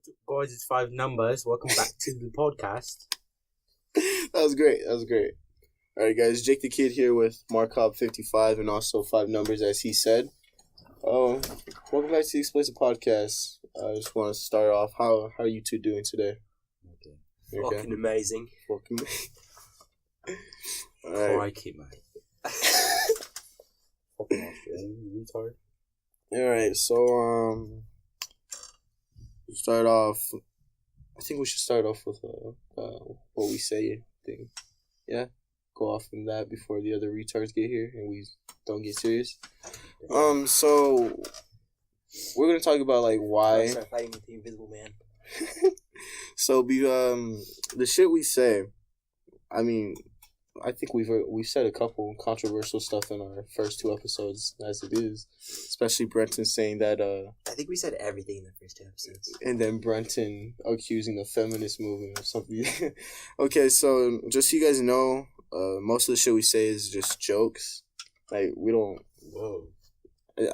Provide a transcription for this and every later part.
guys, it's Five Numbers. Welcome back to the podcast. That was great. All right, guys. Jake the Kid here with Markov55 and also Five Numbers, as he said. Welcome back to the Explicit Podcast. I just want to start off. How are you two doing today? Okay. Fucking amazing. Fucking. All right. Crikey, mate. Fucking Australian retard. All right. So start off. I think we should start off with what we say thing. Yeah. Go off from that before the other retards get here and we don't get serious. So we're gonna talk about like why. Start fighting with the Invisible Man. So the shit we say. I mean, I think we've said a couple controversial stuff in our first two episodes as it is, especially Brenton saying that. I think we said everything in the first two episodes. And then Brenton accusing the feminist movement of something. Okay, so just so you guys know, most of the shit we say is just jokes. Like we don't. Whoa.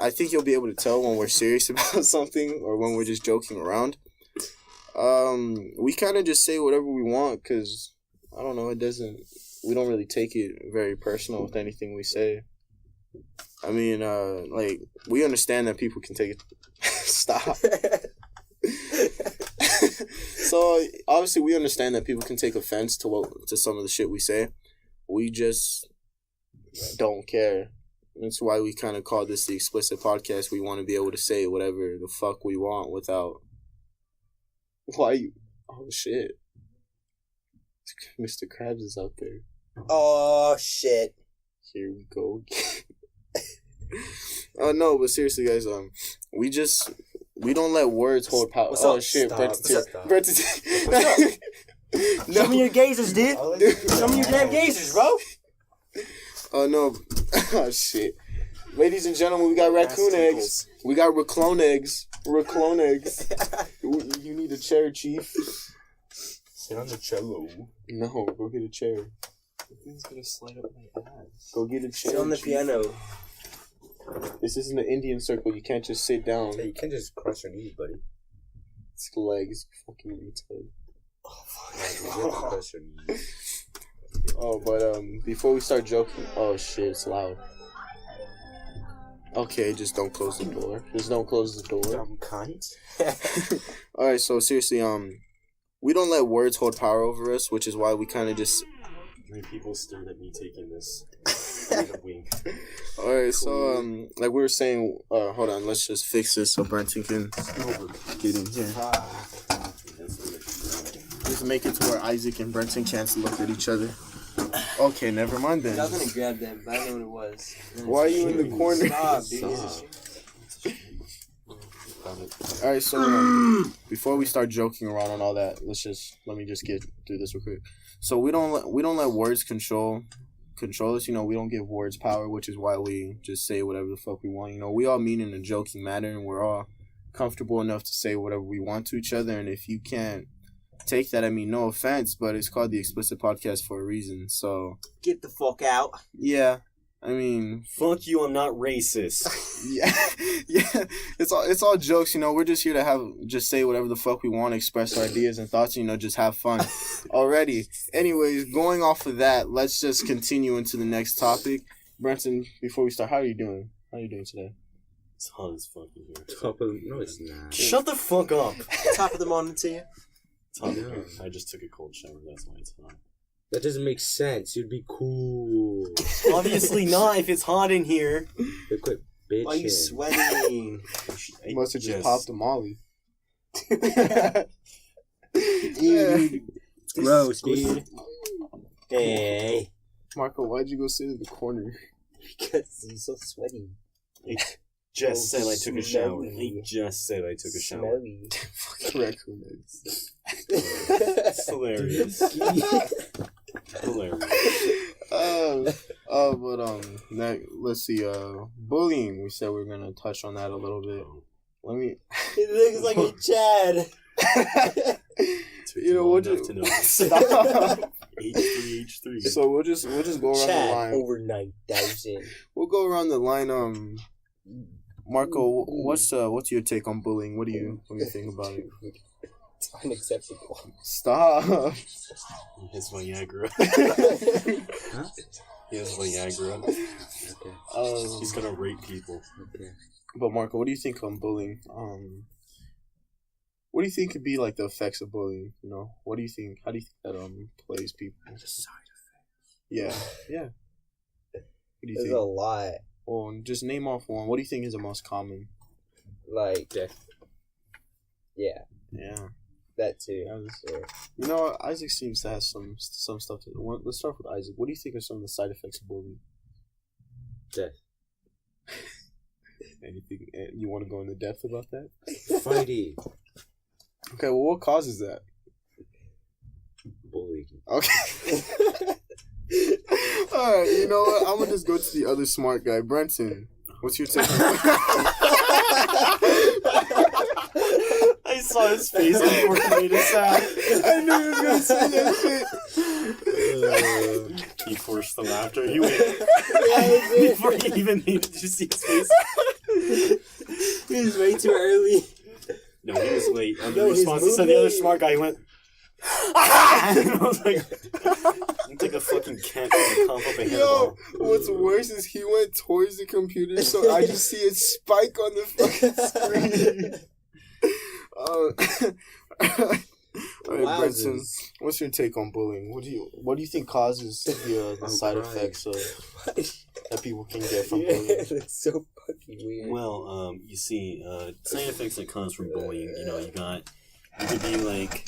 I think you'll be able to tell when we're serious about something or when we're just joking around. We kind of just say whatever we want because I don't know. We don't really take it very personal with anything we say. I mean, like we understand that people can take it. Stop. So obviously we understand that people can take offense to some of the shit we say. We just don't care. That's why we kind of call this the Explicit Podcast. We want to be able to say whatever the fuck we want without. Why you? Oh shit! Mr. Krabs is out there. Oh shit! Here we go. No, but seriously, guys. We don't let words hold power. What's Oh up? shit, Stop. Brenton. Show me your gazers, dude. Show me your damn gazers, bro. Oh no! Oh shit! Ladies and gentlemen, we got raccoon eggs. We got raclone eggs. Raclone eggs. You need a chair, chief. Sit on the cello. No, go get a chair. It's gonna slide up my ass. Go get a chair. Sit on the chief. piano. This isn't an Indian circle. You can't just sit down. Hey, you can't just cross your knees, buddy. It's legs. You fucking retard. Oh You have to fuck! cross your knees. Oh, but before we start joking, oh shit, it's loud. Okay, just don't close the door. Just don't close the door. Dumb cunt. All right, so seriously, we don't let words hold power over us, which is why we kind of just. Many people stared at me taking this. I need a wink. All right, so like we were saying, hold on, let's just fix this so Brenton can get in here. Just make it to where Isaac and Brenton can't look at each other. Okay, never mind then. I was gonna grab them, but I don't know what it was. Why are you in the corner? Stop, dude. All right, so before we start joking around and all that, let me just get through this real quick. So we don't let words control us. You know, we don't give words power, which is why we just say whatever the fuck we want. You know, we all mean in a joking manner, and we're all comfortable enough to say whatever we want to each other. And if you can't take that, I mean, no offense, but it's called the Explicit Podcast for a reason. So Get the fuck out. yeah, I mean, Fuck you, I'm not racist. yeah, it's all jokes, you know. We're just here to just say whatever the fuck we want, express our ideas and thoughts, you know, just have fun. Already. Anyways, going off of that, let's just continue into the next topic. Brenton, before we start, how are you doing? How are you doing today? It's hot as fuck in here. Top of no, it's not. Shut the fuck up. Top of the morning to you. It's hot in here. I just took a cold shower, that's why it's hot. That doesn't make sense. You'd be cool. Obviously not if it's hot in here. You quit bitching. Why are you sweating? You must have just popped a molly. Gross, dude. Hey. Marco, why'd you go sit in the corner? Because he's so sweaty. Just said I took a shower. Smelly. He just said I took a shower. Smelly. Fucking raccoon eggs. It's hilarious. Hilarious. Let's see. Bullying. We said we were gonna touch on that a little bit. Let me. It looks like a Chad. You know, we'll just to know. stop. H3. So we'll just go around the Chad line. over 9,000. We'll go around the line. Marco, what's your take on bullying? What do you think about it? It's unacceptable. Stop. He has Viagra. He has Viagra. Okay. He's gonna rape people. Okay. But Marco, what do you think on bullying? What do you think could be like the effects of bullying? You know, what do you think? How do you think that plays people? The side Yeah. What do you There's think? a lot. Well, just name off one. What do you think is the most common? Like, Death. yeah, Yeah. that too. Yeah. You know, Isaac seems to have some stuff. Let's start with Isaac. What do you think are some of the side effects of bullying? Death. Anything you want to go into depth about that? Fighting. Okay. Well, what causes that? Bullying. Okay. All right. You know what? I'm gonna just go to the other smart guy, Brenton. What's your take? I saw his face before he made a sound. I knew he was gonna say that shit. He forced the laughter. He went Yeah, before he even made it. Did you see his face? It was way too early. No, he was late. And the No, he's response to the other moving. smart guy, he went. And I was like, it's like a fucking cat trying to comp up a Yo, hairball. what's worse is he went towards the computer, so I just see it spike on the fucking screen. All right, Brenton, what's your take on bullying? What do you think causes the side effects that people can get from bullying? It's so fucking weird. Well, you see, side effects that comes from bullying, you could be like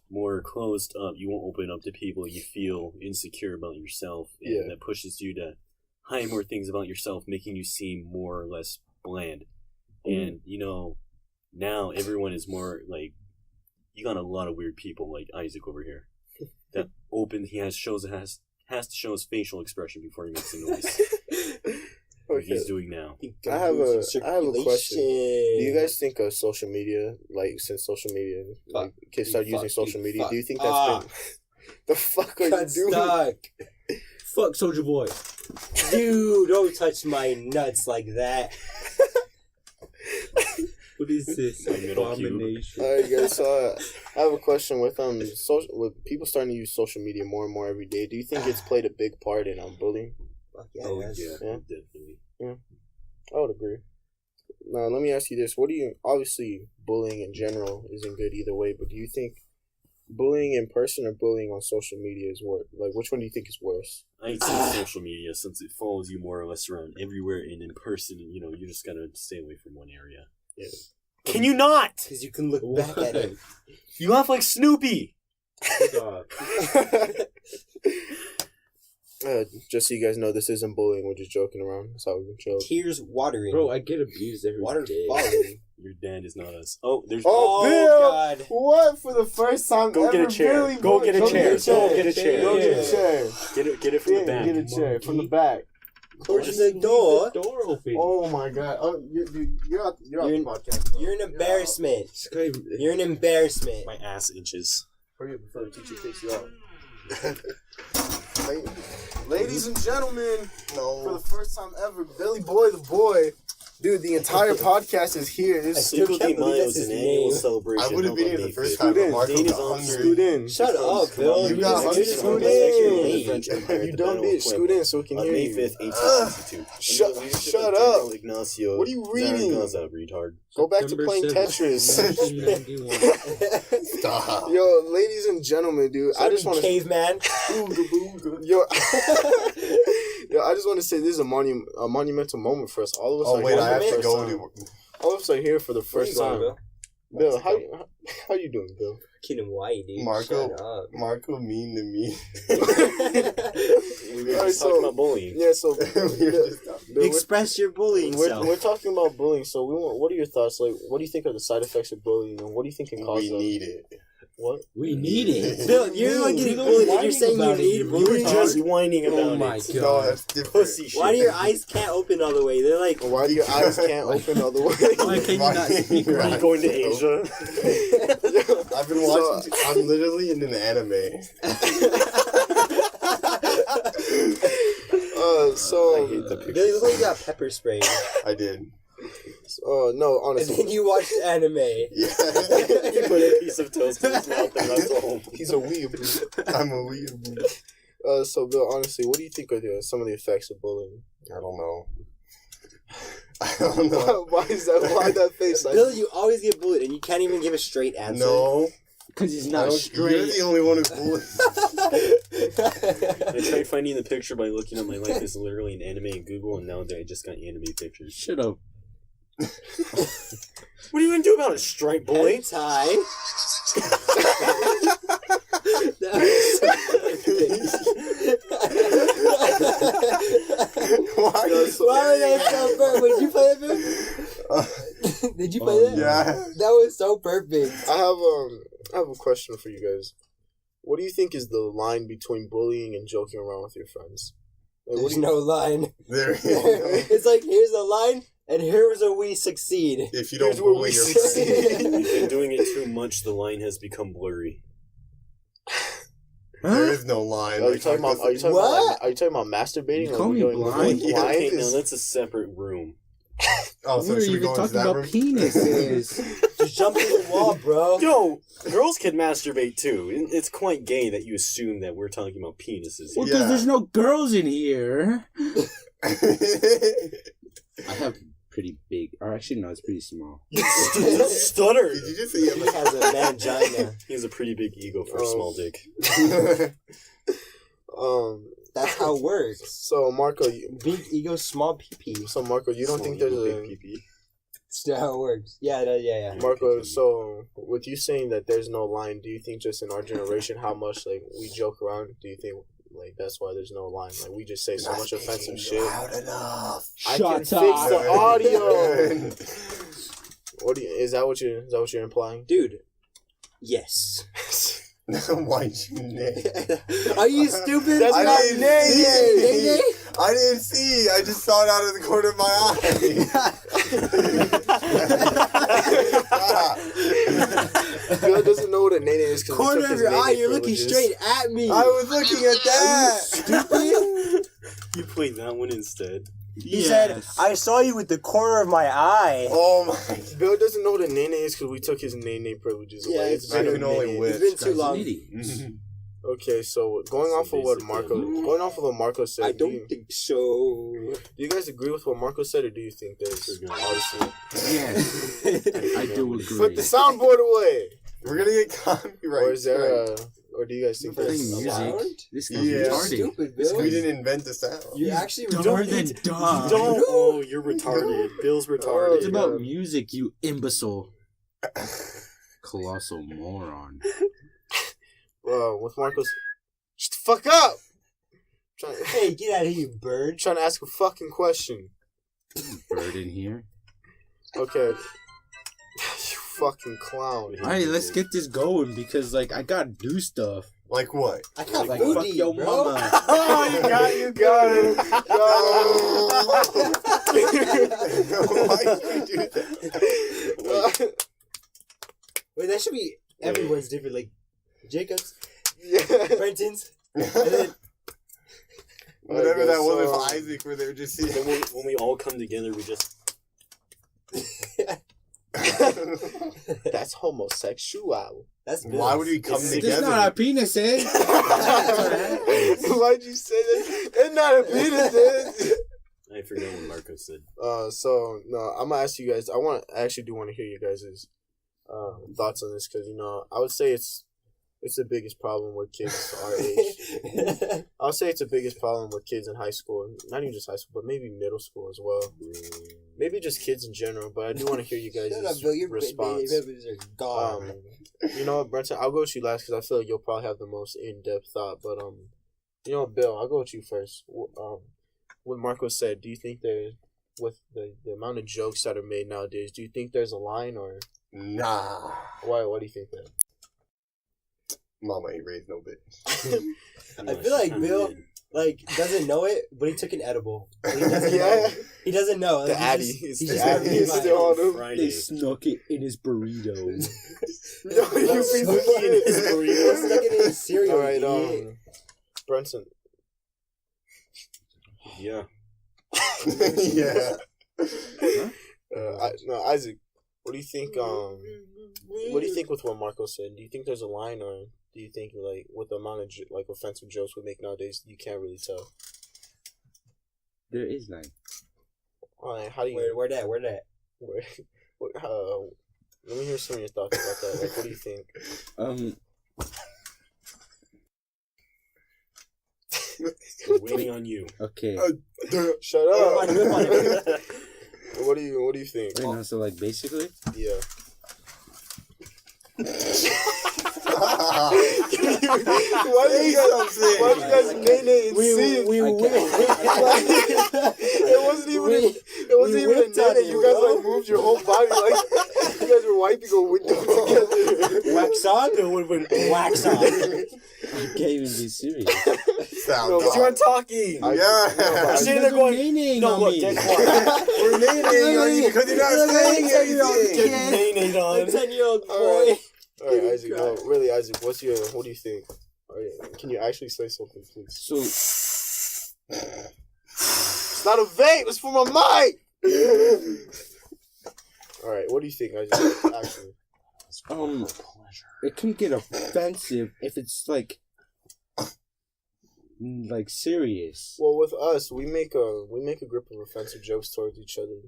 more closed up. You won't open up to people. You feel insecure about yourself, and that pushes you to hide more things about yourself, making you seem more or less bland. And now everyone is more like, you got a lot of weird people like Isaac over here that has to show his facial expression before he makes a noise. What he's doing now. I have a question. Do you guys think of social media, like since social media, like kids start using social media? Do you think that's been the fuck are you doing? Stuck. Fuck Soldier Boy. Dude, don't touch my nuts like that. What is this My middle abomination? All right, guys. So I have a question with with people starting to use social media more and more every day. Do you think it's played a big part in bullying? Fuck yeah, Oh, that's- yeah, definitely. I would agree. Now, let me ask you this: obviously bullying in general isn't good either way, but do you think bullying in person or bullying on social media is worse? Like, which one do you think is worse? I'd say social media, since it follows you more or less around everywhere, and in person, you just gotta stay away from one area. Yeah. Can you not? Because you can look back at it. You laugh like Snoopy. Stop. Just so you guys know, this isn't bullying. We're just joking around. That's how we can joke. Tears watering. Bro, I get abused every Water day. falling. Your dad is not us. Oh, there's. Oh, Oh, Bill! God. What for the first time Go ever? get a chair. Billy Go Boy- get a Go chair. Go Get a chair. Go get a Yeah. chair. Get it from the back. Get a chair from the back. Close the door. The door open. Oh my god! Oh, you're out You're the an- podcast. Bro. You're an embarrassment. This guy- You're an embarrassment. My ass inches. Hurry up before the teacher takes you out. Ladies and gentlemen, for the first time ever, Billy Boy the Boy. Dude, the entire podcast is here. This still Cinco can't de believe Mayo that's is his an annual name. celebration. I would have been here the first time, but Marco Dane is got on hungry. Scoot in. Shut up, Bill. You got You're hungry. just Scoot late. in. You dumb bitch. Scoot in so we can On hear May you. 5th, 1862. Shut- Under the leadership shut of General up. Ignacio What are you reading? Zaragoza, retard. Go back to September playing 7th, Tetris. 1991. Stop. Yo, ladies and gentlemen, dude, I just want to. Caveman. Yo, yo, I just want to say this is a monumental moment for us. All of us Oh are wait, here I have for the to first go time. to. All of us are here for the first Where you time. going, Bill, how you doing, Bill? Kidding white, dude. Marco. Shut up. Marco mean to me. We were Alright, just so- talking about bullying. Yeah, so We were just talking- Bill, Express your bullying self. we're talking about bullying. So what are your thoughts? Like, what do you think are the side effects of bullying, and what do you think can cause we them? need it. What? We need it. Bill, you're the one getting You're bullied and you're whining saying you about it, need you bullying. You were retard. just whining about Oh my it. No, god. that's different. Pussy shit. Why do your eyes can't open all the way? They're like, Why do your eyes can't open all the way? Why can you not speak Are you right? going to Asia? I've been watching. I'm literally in an anime. So I hate the picture. Billy, look like you got pepper spray. I did. no, And honestly, then you watched anime. Yeah. He put a piece piece of toast in his mouth, and that's all. He's a weeaboo. I'm a weeaboo. So Bill, honestly, what do you think are some of the effects of bullying? I don't know. I don't know. Why is that? Why that face? Bill, you always get bullied, and you can't even give a straight answer. No. Because he's I not don't- straight. You're the only one who bullies. I tried finding the picture by looking up my life is literally an anime in Google, and now I just got anime pictures. Shut up. What are you gonna do about it, straight boy? Hentai. Why? Why was that so perfect? Did you play that, Bill? Did you play that? Yeah. That was so perfect. I have a question for you guys. What do you think is the line between bullying and joking around with your friends? Like, what There's do you, no line. There is no. It's like, here's a line, and here's where we succeed. If you don't Here's where bully we your succeed. friend, You've been doing it too much, the line has become blurry. there is no line. Are you talking about? Are you talking What? about? Are you talking about masturbating? You or call are we me going blind? with Yeah, Okay, blind? no, that's a separate room. Oh, so We're should we even go into talking that about room? penises. Just jump through the wall, bro. Yo, girls can masturbate too. It's quite gay that you assume that we're talking about penises. Well, because Yeah. there's no girls in here. I have pretty big, or actually no, it's pretty small. Stutter. Did you just say you He have has a mangina. He has a pretty big ego for a Oh. small dick. That's how it works. So Marco, Big ego, small pee-pee. you don't think there's a big pee-pee? That's how it works. Yeah. Marco? So with you saying that there's no line, do you think just in our generation how much like we joke around? Do you think like that's why there's no line? Like we just say so much offensive shit. Loud enough. I Shut can fix up. the audio. What do you, is that what you're implying? Dude. Yes. Why'd you name? Are you stupid? That's I not didn't nay. see. I didn't see. I just saw it out of the corner of my eye. Bill doesn't know what a nene is because Corner of your eye, you're looking straight at me. I was looking at that. Stupid. You played that one instead. He said, I saw you with the corner of my eye. Oh my. Bill doesn't know what a nene is because we took his nene privileges Yeah, away. it's I been a can only minute. wish. It's been too Guy's an long. idiot. Okay, so going off of what Marco said, I do don't think so. you guys agree with what Marco said, or do you think there's obviously Yes, I do agree. put the soundboard away, We're gonna get copyright. or is there or do you guys think Playing there's a music. line? This guy's Yeah. retarded. Stupid, Bill. We didn't invent the sound. You actually Dumber than dumb. Don't. Oh, you're retarded. Bill's retarded. It's about music, you imbecile. Colossal moron. With Marco's, shut the fuck up! Hey, get out of here, you bird. Trying to ask a fucking question. Bird in here. Okay. You fucking clown. Alright, let's get this going because, like, I gotta do stuff. Like what? I got Like, food fuck to eat, your bro. mama. Oh, you got it. Why did you do that? Wait, that should be everyone's different. Like, Jacob's, Yeah. Brenton's, and then Whatever that was So- with Isaac, where they were just Then when we all come together, we just. That's homosexual. that's Bill's. Why would we come It's- This together? is not our penises. Why'd you say that? It's not a penis. I forgot what Marco said. So no, I'm gonna ask you guys. I actually do want to hear you guys' thoughts on this because I would say it's the biggest problem with kids our age. I would say it's the biggest problem with kids in high school. Not even just high school, but maybe middle school as well. Maybe just kids in general. But I do want to hear you guys' Shut up, Bill. Your response. babies are gone. You know what, Brenton? I'll go with you last because I feel like you'll probably have the most in-depth thought. But Bill, I'll go with you first. What Marco said, do you think with the amount of jokes that are made nowadays, do you think there's a line or Nah. why? What do you think that? Mama ain't raised no bitch. I feel like Bill, doesn't know it, but he took an edible. He doesn't Yeah. know. He doesn't know. The Like, Addy. he's It's just the gonna Addy. be It's like- still on him. Friday. snuck it in his burrito. No, you Stuck it in his cereal. All right, idiot. Brenton. Yeah. Yeah. No, Isaac. What do you think? What do you think with what Marco said? Do you think there's a line, or do you think like with the amount of like offensive jokes we make nowadays, you can't really tell? There is none. How do you? Where that? Where, let me hear some of your thoughts about that. Like, what do you think? We're waiting on you. Okay. Shut up. Whip on it. What do you think? Wait, no, so like basically, Yeah. Why do you guys name it and see? We It wasn't even a whipped on name. it, You guys bro. like moved your whole body like you guys were wiping a window together. wax on. Wax on. I can't even be serious. Sound No, off. You weren't talking. Yeah. You're sitting there going, no, look, dead quiet. We're naming on you because you're not saying anything. Get nay-nayed on. 10-year-old boy. Alright. All right, Isaac. No, really, Isaac. What do you think? All right, can you actually say something, please? So It's not a vape. It's for my mic. All right, what do you think, Isaac? Actually, it can get offensive if it's like serious. well, with us, we make a group of offensive jokes towards each other.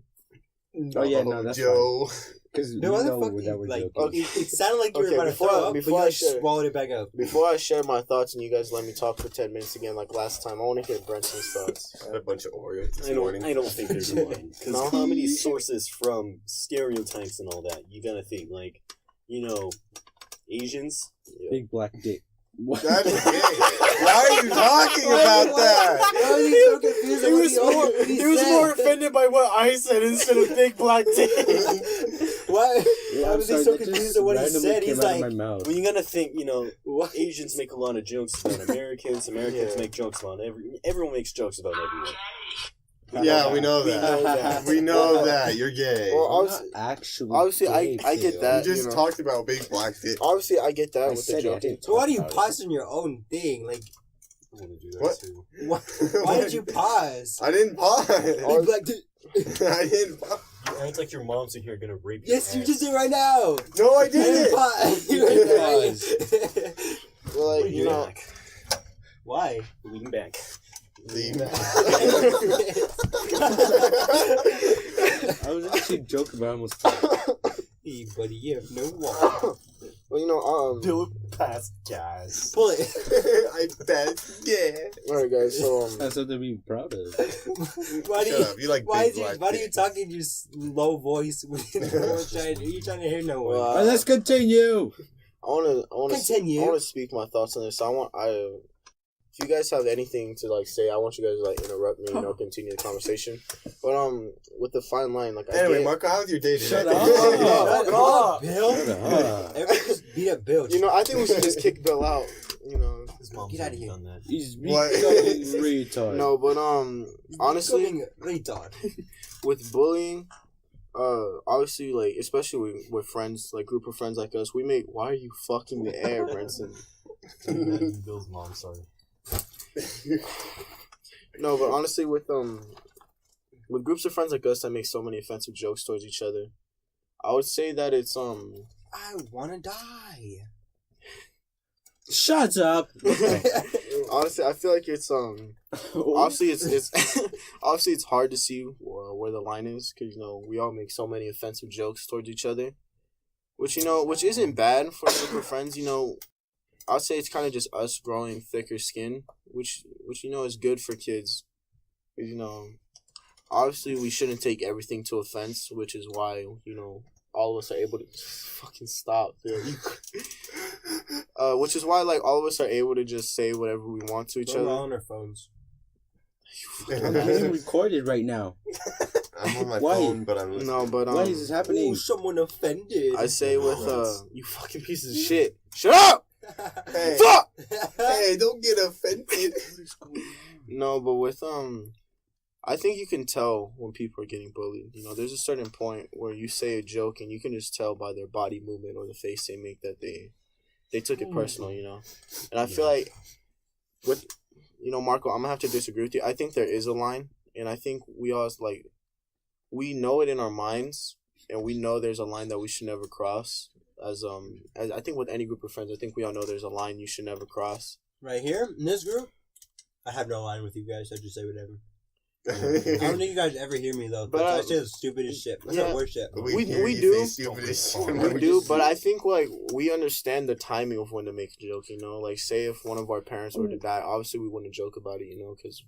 Oh yeah, no, that's Joe. because we Dude, why the know fuck that you, we're like, joking. it sounded like you were Okay, about to before- throw up, before but I you share- swallowed it back up. Before I share my thoughts and you guys let me talk for 10 minutes again, like last time, I want to hear Brenson's thoughts. I had a bunch of Oreos this I morning. don't think there's a line. Because No? how many sources from stereotypes and all that? You gotta think, like, Asians. Big black dick. What? That is gay. Why are you talking about that? Why are you so confused? He was more offended by what I said instead of big black dick. Why? Yeah, Why I'm was he sorry, so that just confused at what he randomly said? came He's out of like, my mouth. Well, you gotta think, what? Asians make a lot of jokes about Americans. Americans Yeah. make jokes about everyone makes jokes about everyone. Yeah, we know that. We know that. You're gay. Well, I'm obviously, not actually obviously, gay, I get Theo. that. You just you know. talked about big black dick. Obviously, I get that I with the said it, I joking. didn't So why do you talk about pause on your own thing? Like, I want to do that What? too. why did you pause? I didn't pause. Big black dick. I didn't pause. You act like your mom's in here gonna rape you. Yes, you just did right now. No, I You didn't didn't. pause. You didn't pause. Well, like, you know, Why? Lean back. Leave. I was actually joking, but I almost. Hey, buddy, you have no wall. well, you know, Do it past guys. Pull it. I bet. Yeah. all right, guys. So, That's something to be proud of. Why do Shut up. You like Why big is you? black Why do dick. you talk in your low voice when you're trying to hear no one? Well, Let's continue. I want to Continue. speak my thoughts on this. So if you guys have anything to like say, I want you guys to like interrupt me. Continue the conversation. But with the fine line, like Anyway, Marco, how's your day today? Shut up. Shut up, Shut Bill. up. Everybody just beat up Bill. I think we should just kick Bill out. His mom's Get outta already here. done that. He's What? becoming retard. No, but honestly, Becoming a retard. with bullying, obviously, like especially with friends, like group of friends like us, we make. Why are you fucking the air, Brenson? Bill's mom, sorry. No, but honestly, with groups of friends like us that make so many offensive jokes towards each other, I would say that it's I wanna die. Shut up. honestly, I feel like it's obviously it's obviously it's hard to see where the line is because we all make so many offensive jokes towards each other, which isn't bad for a group of friends. I'd say it's kind of just us growing thicker skin, which is good for kids. 'Cause, obviously we shouldn't take everything to offense, which is why all of us are able to fucking stop. Which is why like all of us are able to just say whatever we want to each We're other. all on our phones. I'm being recorded right now. I'm on my Why? phone, but I'm listening. No, but Why is this happening? Ooh, someone offended. I say with you fucking pieces of shit. Shut up! Hey, Fuck! hey, don't get offended. No, but with I think you can tell when people are getting bullied. There's a certain point where you say a joke and you can just tell by their body movement or the face they make that they took it personal. And I feel like with Marco, I'm gonna have to disagree with you. I think there is a line, and I think we all we know it in our minds, and we know there's a line that we should never cross. As I think with any group of friends, I think we all know there's a line you should never cross. Right here in this group, I have no line with you guys. I just say whatever. I don't think you guys ever hear me though. But I say the stupidest shit. That's not worse shit. We do, but I think like we understand the timing of when to make a joke. You know, like say if one of our parents were to die, obviously we wouldn't joke about it. You know, because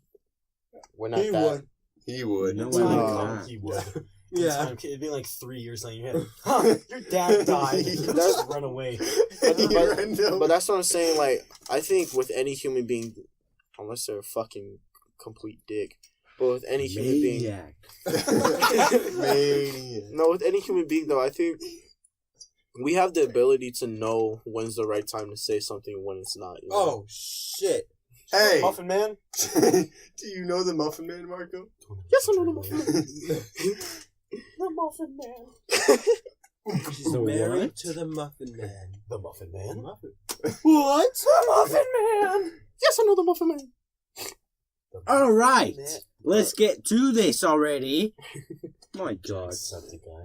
we're not He that. would. He would. No, He would. Yeah. It'd be like 3 years on your head. Your dad died. Just run away. But that's what I'm saying. Like, I think with any human being, unless they're a fucking complete dick, but with any human being, no, with any human being though, I think we have the ability to know when's the right time to say something and when it's not. You know? Oh shit! Hey, Muffin Man. do you know the Muffin Man, Marco? Yes, I know the Muffin Man. The Muffin Man. She's The married what? to the Muffin Man. The Muffin Man. Muffin. What? The Muffin Man. Yes, I know the Muffin Man. All right, let's get to this already. My God. Septic guy.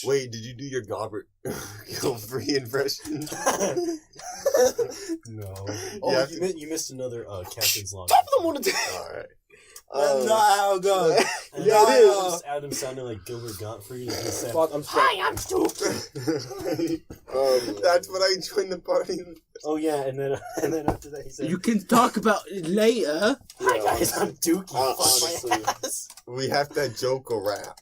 Wait, did you do your Gobbert free impression? No. You Oh, have you missed another Captain's Log. Top of the morning. Alright. That's not how it goes. Yeah, it is. Adam sounded like Gilbert Gottfried. And he said, Fuck, I'm sorry. I'm stupid. That's what I joined the party. "Oh yeah," and then after that he said, You can talk about it later. "Hi guys, I'm Dookie." Honestly. Fuck my ass. We have that Joker rap.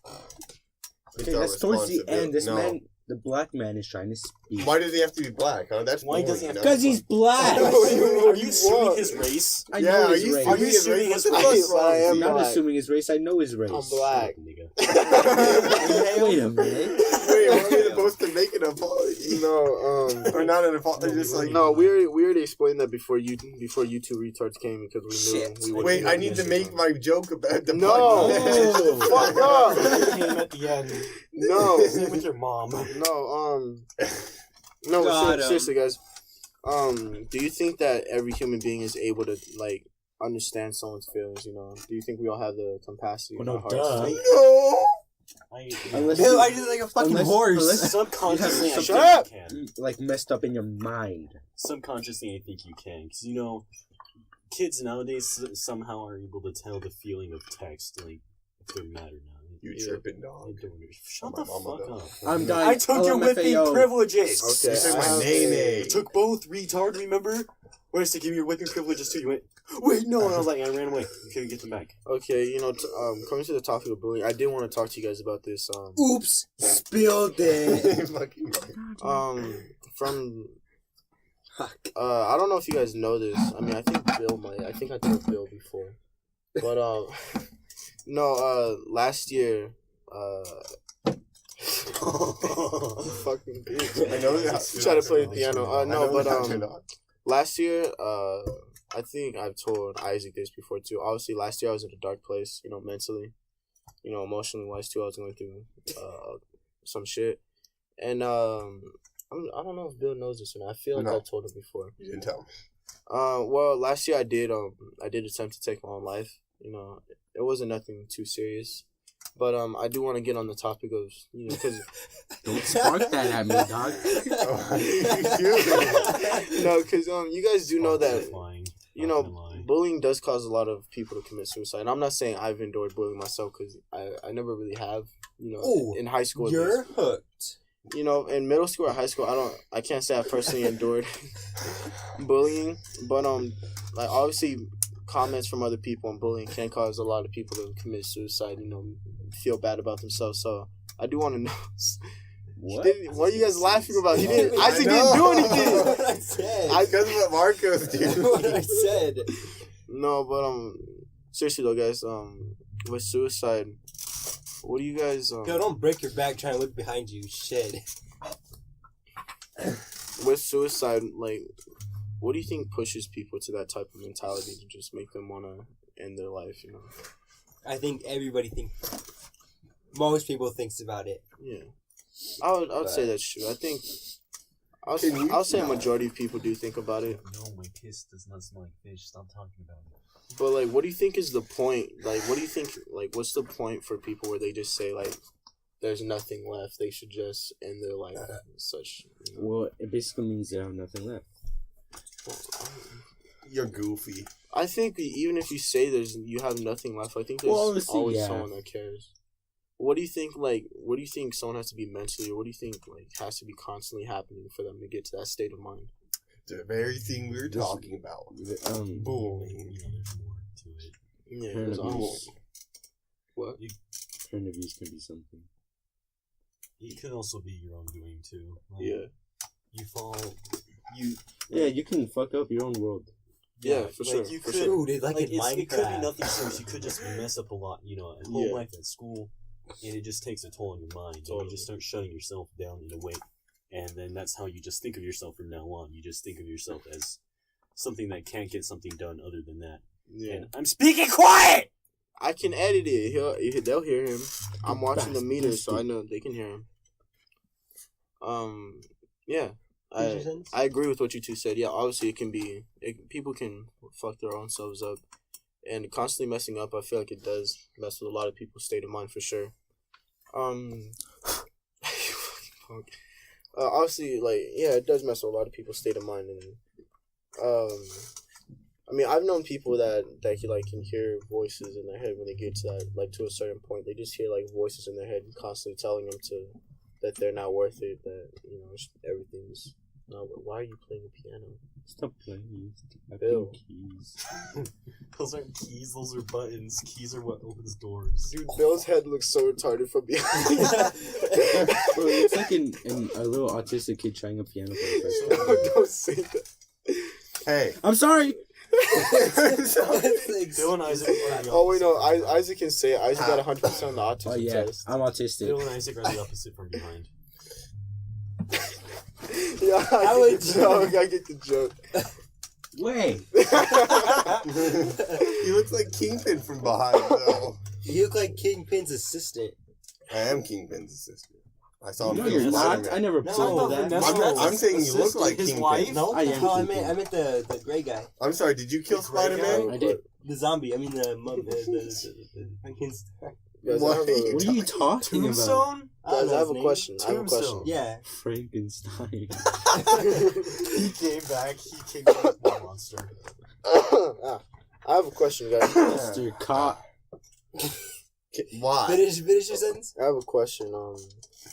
It's Okay, our that's towards the end. This No. man, the black man, is trying to speak. Why does he have to be black? Huh? That's Why does boring, he have no? Because he's black. Are you assuming his race? I Yeah, know are his you race. Are you serious? assuming his What the race? fuck? I am I'm not black. assuming his race. I know his race. I'm black. Nigga. Wait a minute. Wait, are we supposed to make an apology? No, Or not an apology, just like... no, we already explained that before you two retards came because we knew Shit. we would. Wait, I need to make my joke about the No. podcast. Fuck up. Came at the end. No, Same with your mom. no, Got him. seriously, guys. Do you think that every human being is able to like understand someone's feelings? You know, do you think we all have the capacity in Well, our no, hearts? duh. No! Unless Bill, you, I just like a fucking Unless- horse. unless- Subconsciously, I Shut think up! you can. like messed up in your mind. Subconsciously, I think you can. Because, you know, kids nowadays somehow are able to tell the feeling of text, like, if they're mad or not. You Yeah. tripping, I dog. don't understand. Shut My the mama fuck does. up. I'm dying. I took your whipping LMFAO. privileges. Okay, You took I my have name. You took both, retard, remember? Where I said give me your whipping privileges too. You went, wait, no. And I was like, I ran away. You couldn't get them back. Okay, you know, coming to the topic of bullying, I did want to talk to you guys about this. Oops, spilled it. Fucking From I don't know if you guys know this. I mean, I think Bill might. I think I told Bill before, but no. Last year, fucking bitch. I know that. Try to play the piano. I No, know but that, dog. last year, I think I've told Isaac this before too. Obviously, last year I was in a dark place, you know, mentally, you know, emotionally wise too. I was going through some shit, and I don't know if Bill knows this or not. I feel like No. I've told him before. You didn't tell me. Well, last year I did attempt to take my own life. You know, it wasn't nothing too serious, but I do want to get on the topic of, you know, because Don't spark that at me, dog. no, because you guys do know that, Lying. you Not gonna know, lie. bullying does cause a lot of people to commit suicide. And I'm not saying I've endured bullying myself because I never really have. You know, Ooh, in high school, at You're least. hooked. You know, in middle school or high school, I can't say I personally endured bullying, but like obviously comments from other people on bullying can cause a lot of people to commit suicide. You know, feel bad about themselves. So I do want to know. What? What are you guys laughing about? He didn't. I Isaac know. didn't do What anything. I said. Because of what Marcos What I do. said. No, but seriously though, guys, with suicide, what do you guys Yo, don't break your back trying to look behind you. Shit. with suicide, like, what do you think pushes people to that type of mentality to just make them want to end their life? You know? I think everybody most people thinks about it. Yeah, I would say that's true. I think I'll say a majority of people do think about it. No, my piss does not smell like fish. Stop talking about it. But like, what do you think is the point? Like, what do you think? Like, what's the point for people where they just say like, "There's nothing left. They should just end their life." Such. You know? Well, it basically means they have nothing left. You're goofy. I think even if you say you have nothing left, I think there's always someone that cares. What do you think? Like, what do you think someone has to be mentally, or what do you think like has to be constantly happening for them to get to that state of mind? The very thing we were talking about. Bullying. You know, there's more to it. Yeah, Parent there's always. abuse. What? Parent abuse can be something. It could also be your own doing too. Like, Yeah. You fall. Yeah, you can fuck up your own world. Yeah, for sure. You for could, sure. Dude, like in it could be Minecraft. nothing serious. You could just mess up a lot, you know, at home life, at school, and it just takes a toll on your mind. And you just start shutting yourself down in a way, and then that's how you just think of yourself from now on. You just think of yourself as something that can't get something done other than that. Yeah. And I'm speaking quiet. I can edit it. They'll hear him. I'm watching the meter, so I know they can hear him. Yeah. I agree with what you two said. Yeah, obviously people can fuck their own selves up, and constantly messing up. I feel like it does mess with a lot of people's state of mind for sure. Obviously, like it does mess with a lot of people's state of mind, and I mean, I've known people that can hear voices in their head when they get to that, like, to a certain point. They just hear like voices in their head constantly telling them that they're not worth it. That everything's. No, why are you playing the piano? Stop playing. Bill. Keys. Those aren't keys. Those are buttons. Keys are what opens doors. Dude, Bill's head looks so retarded from behind. Bro, it's like a little autistic kid trying a piano for the first time. No, don't say that. Hey. I'm sorry. Bill and Isaac. Oh wait, no, Isaac can say it. Isaac got 100% on the autism Oh yeah, test. I'm autistic. Bill and Isaac are the opposite from behind. Yeah, I get the joke. Wait. He looks like Kingpin from behind, though. You look like Kingpin's assistant. I am Kingpin's assistant. I saw him No, kill you're not. Spider-Man. I never No, told no, that. Vanessa- I'm saying you look like his Kingpin. wife? No, I am I Kingpin. meant the gray guy, I'm sorry, did you kill The gray Spider-Man? I did. the zombie. I mean the Frankenstein. Guys, What? I What are you talking about? Tombstone? have a name. question. I have a question. Tombstone. Yeah. Frankenstein. He came back as a monster. I have a question, guys. Mr. Cop. Why? Finish your sentence. I have a question.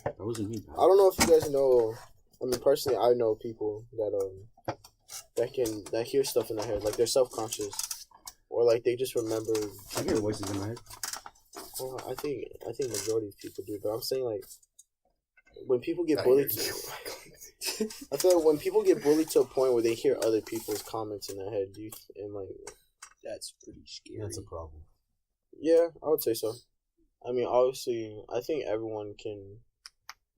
That wasn't me. I don't know if you guys know. I mean, personally, I know people that hear stuff in their head, like they're self-conscious, or like they just remember. I hear voices in my head. Well, I think majority of people do, but I'm saying like when people get I bullied. hear I feel like when people get bullied to a point where they hear other people's comments in their head, That's pretty scary. That's a problem. yeah, I would say so. I mean, obviously, I think everyone can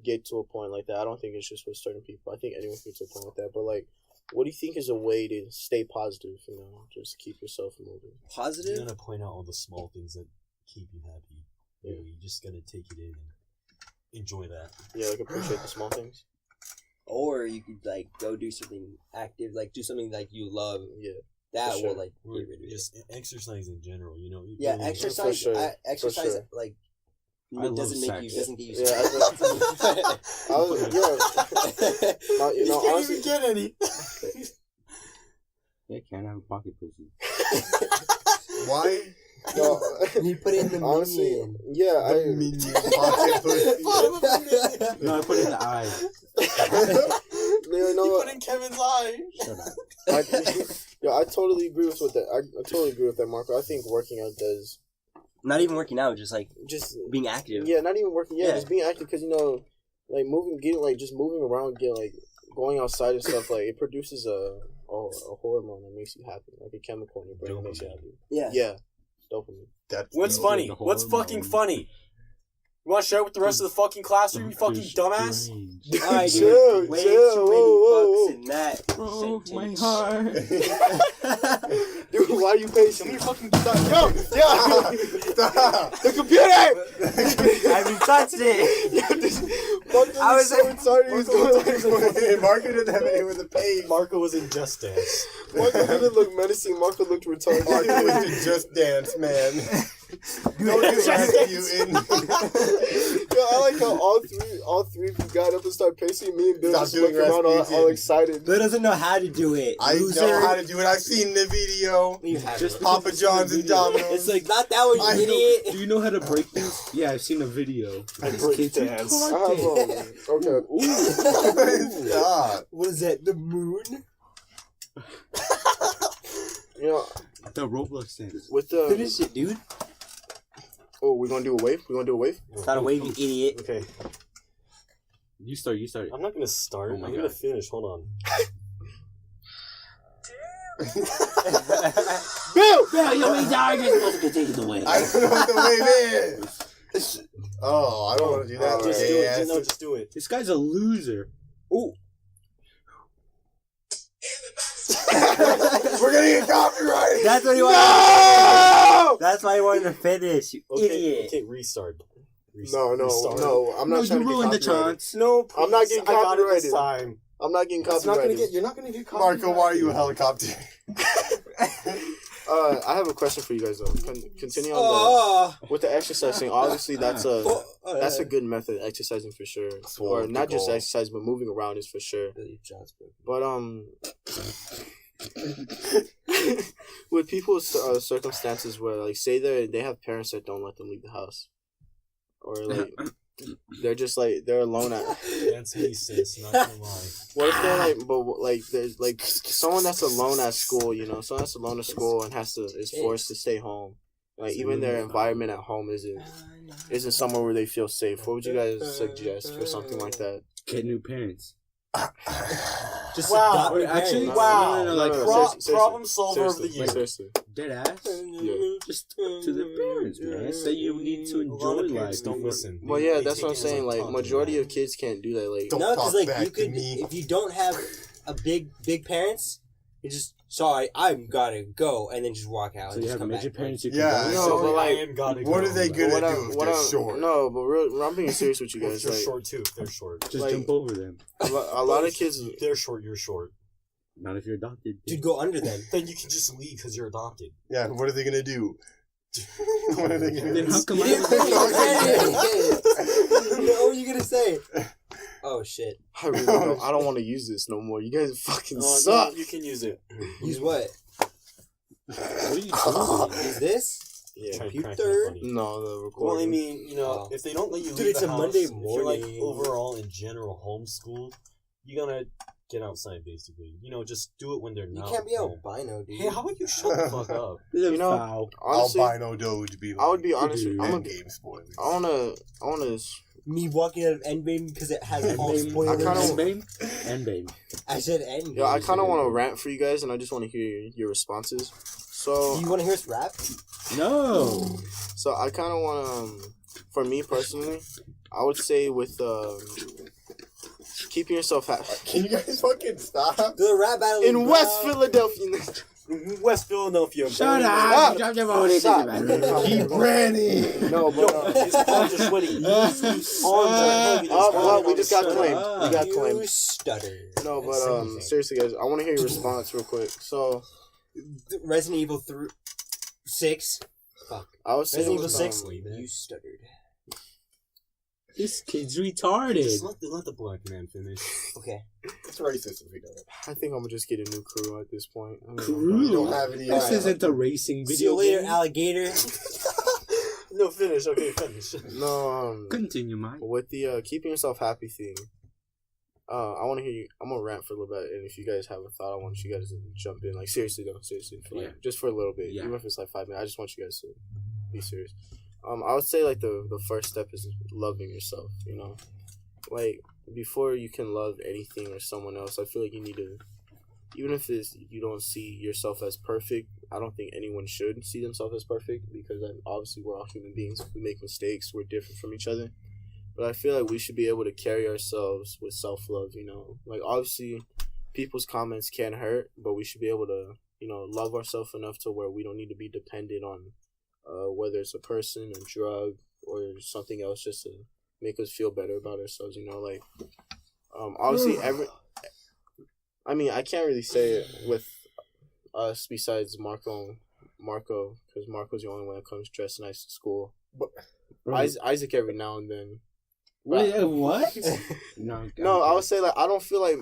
get to a point like that. I don't think it's just with certain people. I think anyone can get to a point like that. But like, what do you think is a way to stay positive? Just keep yourself moving. You Positive. gotta point out all the small things that keep you happy. You know, you just gotta take it in and enjoy that. Yeah, like appreciate the small things. Or you could like go do something active, like do something like you love. Yeah. That For sure. will like Or get rid of it. just exercise in general, you know. You Yeah, really- exercise. For sure. Exercise For sure. like I love doesn't make you sex. doesn't get you. Yeah, honestly, get any. Yeah, can't have a pocket pussy. Why? no, You put it in the honestly, minion. yeah, Minion pocket pussy. No, I put it in the eye. you know what? in Kevin's eye. Shut up. I totally agree with that. I totally agree with that, Marco. I think working out does Not even working out, just like just being active. yeah, not even working. Yeah, Yeah. just being active because like just moving around, going outside and stuff. Like it produces a hormone that makes you happy, like a chemical in your brain that makes you happy. Yeah. Yeah, dopamine. That's What's no- funny? the What's hormone. fucking funny? You want to share with the rest of the fucking classroom, you fucking dumbass? Alright, Chill, dude. Way chill, too many whoa. bucks in that. Oh, my sentence. heart. Dude, why are you pacing? Give me your fucking Yo! Stop! The computer! I haven't touched it. I was so retarded. He was going Marco didn't have anything with the page. Marco was in Just Dance. Marco didn't look menacing. Marco looked retarded. Marco was in Just Dance, man. Don't do Rasputin. Yo, I like how all three of you got up and started pacing. Me and Bill Stop just doing looking around Rasputin. all excited. Bill doesn't know how to do it. I Loser. know how to do it. I've seen the video. You have Just it. Papa John's and Domino's. It's like, not that one, I you know. idiot. Do you know how to break things? Yeah, I've seen a video. I These break kids are dance. I have okay. Stop. What is that? The moon? You know, The Roblox dance. with the Finish it, dude. we're gonna do a wave. We're gonna do a wave. It's not a wave, you idiot. Okay, You start. I'm not gonna start. Oh my I'm God. gonna finish. Hold on. Bill! Yeah, you mean you're supposed to continue the way. I don't know what the wave is. Oh, I don't want to do that. Just Okay, do it. yeah, No, just do it. This guy's a loser. Ooh. We're gonna get copyrighted. That's what he wanted. No! That's why he wanted to finish, you Okay, idiot. okay, restart. No, I'm No, not you trying to get ruined the copyrighted. chance. No, please. I'm not getting I got it this copyrighted. time. I'm not getting It's not gonna copyrighted. get. You're not gonna get copyrighted. Marco, why are you a helicopter? I have a question for you guys though. Continue on Oh. with the exercise thing. Obviously, that's a good method. Exercising for sure, or not just exercise, but moving around is for sure. But with people's circumstances where, like, say they have parents that don't let them leave the house, or like they're just like they're alone at. That's me, sis. Not gonna lie. What if they're like, but like there's like someone that's alone at school, you know, someone that's alone at school and is forced to stay home. Like even their environment at home isn't somewhere where they feel safe. What would you guys suggest for something like that? Get new parents. Just Wow. adopt Wait, your actually, parents. Wow. no, like, seriously. Problem solver of the Seriously, year. seriously. Dead ass. Yeah. Just to the parents, man. Say you need to A lot enjoy of parents life. don't listen. Well, They- yeah, they that's take what I'm it as, saying. Like talking majority about of kids can't do that. Like, Don't No, because talk like back you to could, me. if you don't have a big parents, you just sorry, I'm gotta go, and then just walk out So and you just have come major back. parents you can Yeah, go. No, Sorry, but like, I am gotta what go. are they Like, gonna what do I'm, if what they're I'm, short? no, but I'm being serious with you If guys. they're Like, short too. If they're short. Just like- jump over them. a lot of kids. If they're short, you're short. Not if you're adopted. Dude, go under them. Then you can just leave because you're adopted. Yeah, what are they gonna do? What are they gonna Then do? how come You didn't finish it. What were you gonna say? Oh shit. I really don't. I don't want to use this no more. You guys fucking No, suck. you can use it. Use what? What are you doing? Use this? Yeah. Try and crack Computer? it funny. No, the Well, recording. I mean, you know, Oh. if they don't let you Dude, leave it's the a house, Monday if you're like morning. overall in general homeschool, you're gonna get outside basically. You know, just do it when they're You not. can't be home. albino, dude. Hey, how about you shut the fuck up? You know, Foul. honestly, Albino Doge be like, I would be honest. Dude. I'm end a, game spoilers. I wanna. Me walking out of Endbane because it has all Endbane. spoilers. I kinda- Endbane? Endbane. I said Endbane. Yeah, I kind of want to rant for you guys, and I just want to hear your responses. So, Do you want to hear us rap? No. so I kind of want to. For me personally, I would say with keeping yourself happy Can you guys fucking stop? Do a rap battle in bro. West Philadelphia. West Philadelphia. Shut boy. up. You dropped your phone. Stop. Keep running. No, but His arms are sweaty. His arms are heavy. oh, well, we His just got arms are claimed. We got You claimed. stutter. No, but seriously, guys, I want to hear your response real quick. So, Resident Evil 6. Fuck. I was saying, Resident Evil with, 6. You stuttered. This kid's retarded. Just let the black man finish. Okay. It's racist if we don't. I think I'm gonna just get a new crew at this point. I don't know. Crew? You don't have any. This isn't a racing See video you later, game. alligator. No, finish. Okay, finish. No, Continue, Mike. with the keeping yourself happy thing. I want to hear you. I'm gonna rant for a little bit, and if you guys have a thought, I want you guys to jump in. Like seriously though, seriously, for like, Yeah. just for a little bit, Yeah. even if it's like 5 minutes. I just want you guys to be serious. I would say like the first step is loving yourself. You know, like before you can love anything or someone else, I feel like you need to even if you don't see yourself as perfect, I don't think anyone should see themselves as perfect because obviously we're all human beings. We make mistakes. We're different from each other. But I feel like we should be able to carry ourselves with self-love, you know. Like, obviously, people's comments can hurt, but we should be able to, you know, love ourselves enough to where we don't need to be dependent on whether it's a person, a drug, or something else just to make us feel better about ourselves, you know. Like, obviously, I can't really say it with us besides Marco, because Marco's the only one that comes dressed nice to school. But Isaac every now and then. Wait, what? No, I would say like I don't feel like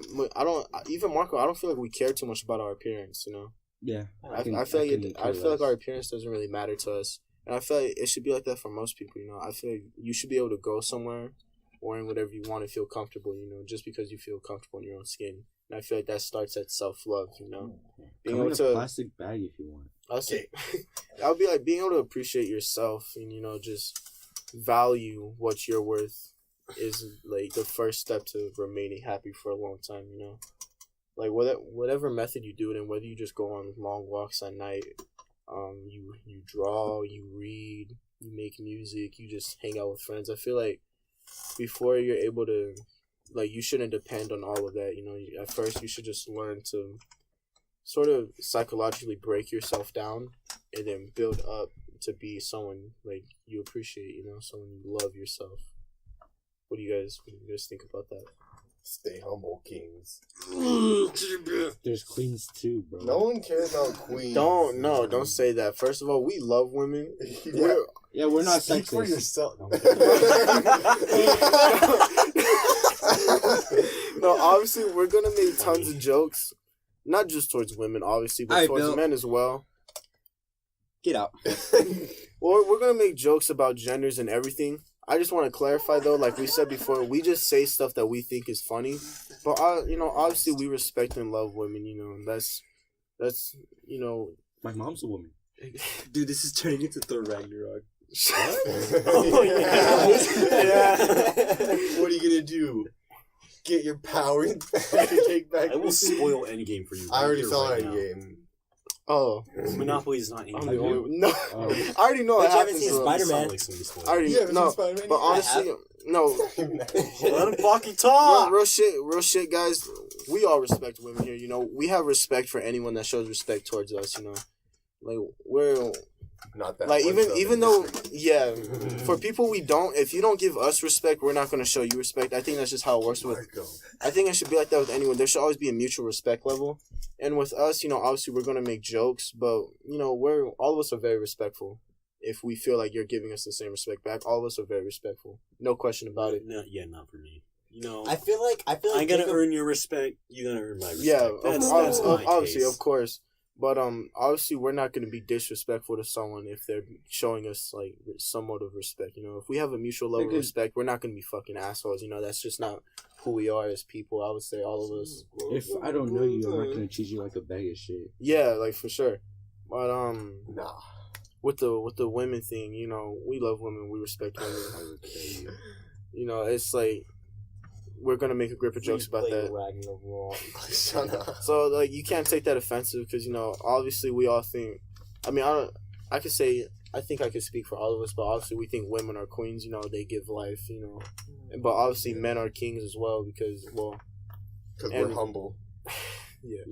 even Marco. I don't feel like we care too much about our appearance. You know. Yeah. I feel like our appearance doesn't really matter to us, and I feel like it should be like that for most people. You know, I feel like you should be able to go somewhere wearing whatever you want to feel comfortable. You know, just because you feel comfortable in your own skin. And I feel like that starts at self-love. You know, being able to plastic bag if you want. I would be like being able to appreciate yourself and, you know, just value what you're worth is like the first step to remaining happy for a long time, you know. Like whatever method you do it in, whether you just go on long walks at night, you draw, you read, you make music, you just hang out with friends. I feel like before you're able to, like, you shouldn't depend on all of that, you know. At first you should just learn to sort of psychologically break yourself down and then build up to be someone like you appreciate, you know, someone you love yourself. What do you guys think about that? Stay humble, kings. There's queens too, bro. No one cares about queens. Don't say that. First of all, we love women. We're not Speak sexist. for yourself. No, obviously we're gonna make tons of jokes, not just towards women, obviously, but towards men as well. Get out. Well, we're gonna make jokes about genders and everything. I just want to clarify though, like we said before, we just say stuff that we think is funny, but you know, obviously we respect and love women. You know, that's you know. My mom's a woman. Dude, this is turning into Thor Ragnarok. Oh yeah. What are you gonna do? Get your power and take back? I will spoil Endgame for you. I already You're saw right Endgame. Oh, Monopoly is not I'm the Endgame. only, no. I already know But what you haven't happens. seen to him. Spider-Man. Like somebody spoiled. I already You haven't no, seen Spider-Man? but honestly, no. Let him fucking talk. Real shit, guys. We all respect women here. You know, we have respect for anyone that shows respect towards us. You know, like we're Not that. like one, even though for people we don't. If you don't give us respect, we're not gonna show you respect. I think that's just how it works with. I think it should be like that with anyone. There should always be a mutual respect level. And with us, you know, obviously we're gonna make jokes, but you know, all of us are very respectful. If we feel like you're giving us the same respect back, all of us are very respectful. No question about it. No, yeah, not for me. You know, I feel like I gotta Jacob- earn your respect. You gotta earn my respect. Yeah, that's obviously, case. of course. But obviously, we're not going to be disrespectful to someone if they're showing us like somewhat of respect. You know, if we have a mutual level of respect, we're not going to be fucking assholes. You know, that's just not who we are as people. I would say all of us. If I don't know you, I'm not gonna treat you like a bag of shit. Yeah, like for sure. But Nah. with the women thing, you know, we love women, we respect women. You know, it's like we're gonna make a grip of jokes about that. Shut up. So like you can't take that offensive because, you know, obviously we all think. I mean, I could say I think I could speak for all of us, but obviously we think women are queens. You know, they give life. You know, but obviously men are kings as well because Because we're humble. Yeah.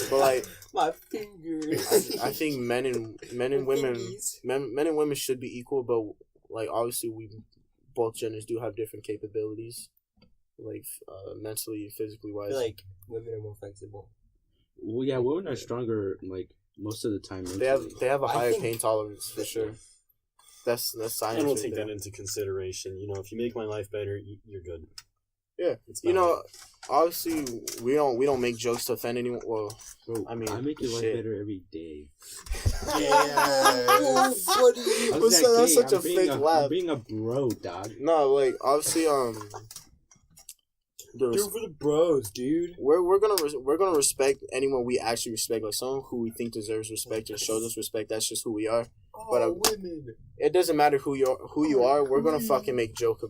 But like my fingers. I think men and women should be equal, but like obviously both genders do have different capabilities, like mentally, physically I wise. feel like women are more flexible. Well, yeah, women are stronger. Like most of the time, They have a I higher think- pain tolerance for sure. That's science. And we'll right take there. that into consideration. You know, if you make my life better, you're good. Yeah, It's you not- know, obviously we don't make jokes to offend anyone. Well, Bro, I mean, I make your life shit. better every day. Yes. What's that? That's such a fake laugh. I'm being a bro, dog. No, like obviously, Do it for the bros, dude. we're gonna respect anyone we actually respect, like someone who we think deserves respect and shows us respect. That's just who we are. But women. it doesn't matter who you are. We're gonna fucking make a joke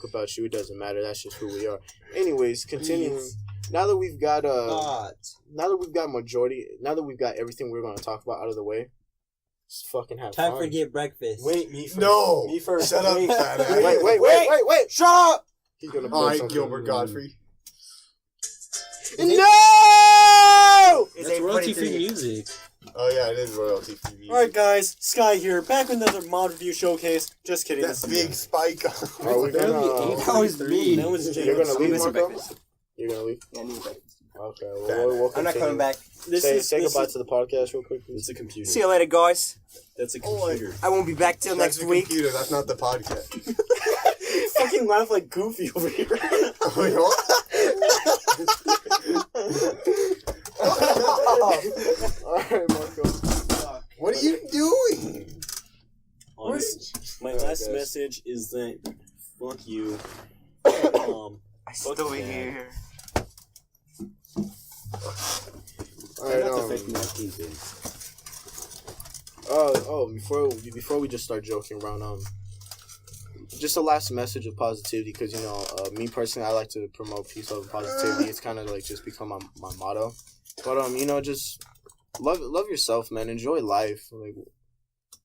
about you. It doesn't matter. That's just who we are. Anyways, continuing. now that we've got God. now that we've got everything we're gonna talk about out of the way, just fucking have Time fun. for get breakfast. Wait, me first. No! Me first. Shut up, Wait. fat ass. Wait! Shut up! He's gonna All pull right, something. Gilbert Godfrey. No! That's royalty-free music. Oh yeah, it is royalty free. Alright guys, Sky here, back with another mod review showcase. Just kidding. That big spike. Are we gonna? That was me. That was You're gonna leave, Mr. Marco? Breakfast. You're gonna leave? Yeah, I need breakfast. Okay, we'll I'm not coming back. Say goodbye to the podcast real quick, please. It's a computer. See you later, guys. That's a computer. I won't be back till That's next the week. computer. That's not the podcast. Fucking laugh like Goofy over here. Wait, Alright, Marco. what are you doing? Honest, my last message is that fuck you. I Fuck still that. here. Alright, That's affecting my team thing. before we just start joking around, just a last message of positivity, because me personally, I like to promote peace, love, and positivity. It's kind of like just become my motto. But just love yourself, man. Enjoy life. Like,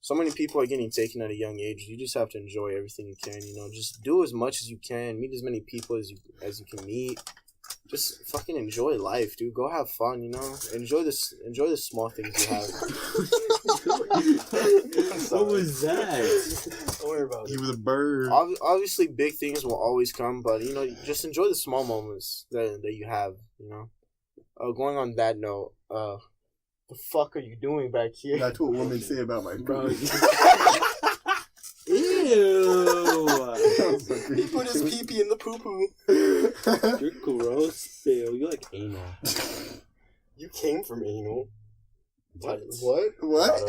so many people are getting taken at a young age. You just have to enjoy everything you can. Just do as much as you can. Meet as many people as you can meet. Just fucking enjoy life, dude. Go have fun. Enjoy the small things you have. What was that? Don't worry about He was a bird. Obviously, big things will always come, but just enjoy the small moments that you have. Going on that note, the fuck are you doing back here? That's what women say about my Bro, bro. ew. He put his pee-pee in the poo-poo. You're gross, Bill. You're like anal. You came from anal. What? What?